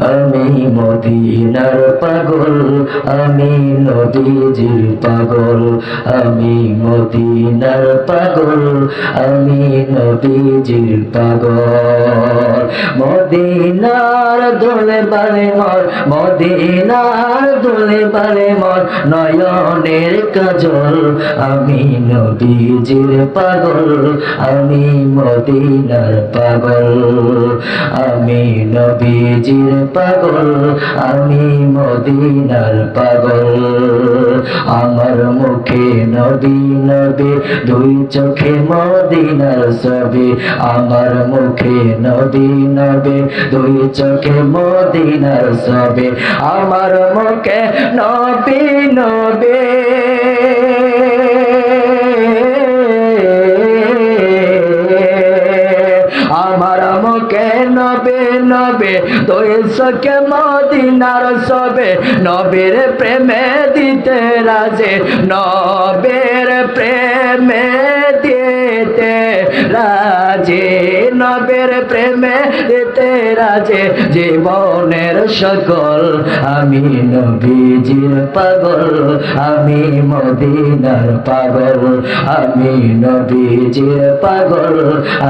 আমি মদিনার পাগল, আমি নবীজির পাগল। আমি মদিনার পাগল, আমি নবীজির পাগল। মদিনার দোলে বালে মর, মদিনার দোলে বালে মর, নয়নের কাজল। আমি নবীজির পাগল, আমি মদিনার পাগল। আমি নবীজির পাগল, আমি মদিনার পাগল। আমার মুখে নবী নবী, দুই চোখে মদিনার ছবি। আমার মুখে নবী নবী, দুই চোখে মদিনার ছবি। আমার মুখে নবী নবী, আমার মুখে নবী নবী, দুই চোখে মদিনার ছবি। নবীর প্রেমে দিতে রাজে, নবীর প্রেমে দিতে রাজে, নবীর প্রেমে দিতে রাজে। জীবনের সকল আমি নবীজির পাগল, আমি মদিনার পাগল। আমি নবীজির পাগল,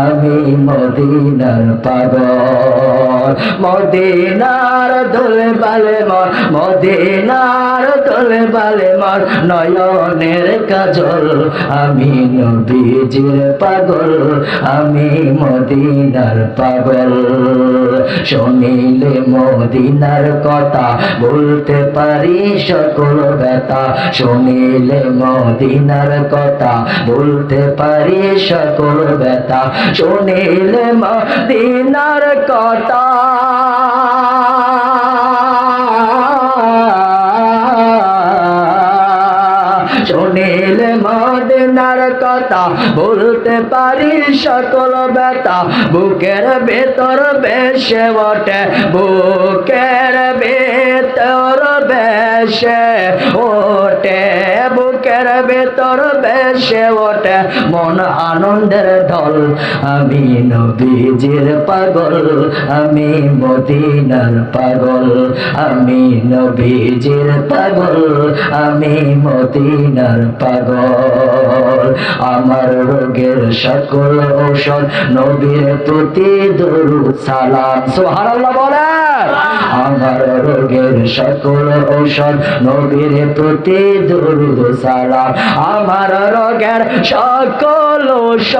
আমি মদিনার পাগল। মদিনার দোলে বালে মর, মদিনার দোলে বালে মর, নয়নের কাজল। আমি নবীজির পাগল, আমি মদিনার পাগল। শুনিলে মদিনার কথা, বলতে পারি সকল ব্যথা। শুনিলে মদিনার কথা, বলতে পারি সকল ব্যথা। শুনিলে মদিনার কথা, শুনিলে মদিনার কথা, বলতে পারি সকল ব্যথা। বুকের ভেতর বেশে ওঠে, বুকের ভেতর বেশে ওঠে, বুকের ভেতর বেশে ওঠে মন আনন্দের ঢল। আমি নবীজির পাগল, আমি মদিনার পাগল। আমি নবীজির পাগল, আমি মদিনার পাগল। আমার রোগের সকল ঔষধ, নবীর প্রতি দরুদ সালাম। সুবহানাল্লাহ বলেন। আমার রোগের সকল ঔষধ, নবীর প্রতি দরুদ সালাম। আমার রোগের সকল ঔষধ,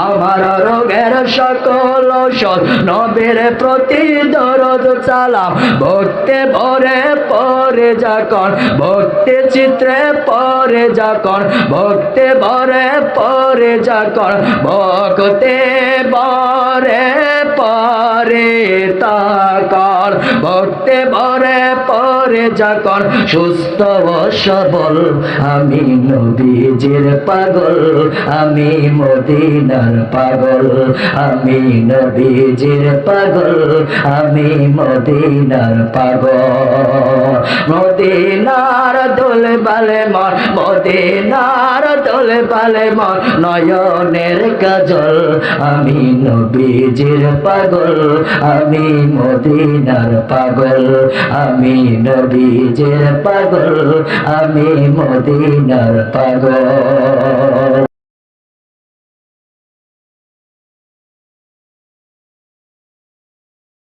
আমার রোগের সকল ঔষধ, নবীর প্রতি দরুদ সালাম। ভক্তে ভরে পরে যখন, ভক্তি চিত্রে পরে যখন, ভক্তে ভরে পরে যখন, ভক্তে ভরে পরে তখন, ভক্তে ভরে পরে যখন, সুস্থ ও সবল। আমি নবীজির পাগল, আমি মদিনার পাগল। আমি নবীজির পাগল, আমি মদিনার পাগল। মদিনার দোলে বালে মর, মদিনার দোলে বালে মর, নয়নের কাজল। আমি নবীজির পাগল, আমি মদিনার পাগল। আমি নবীজির পাগল, আমি মদিনার পাগল।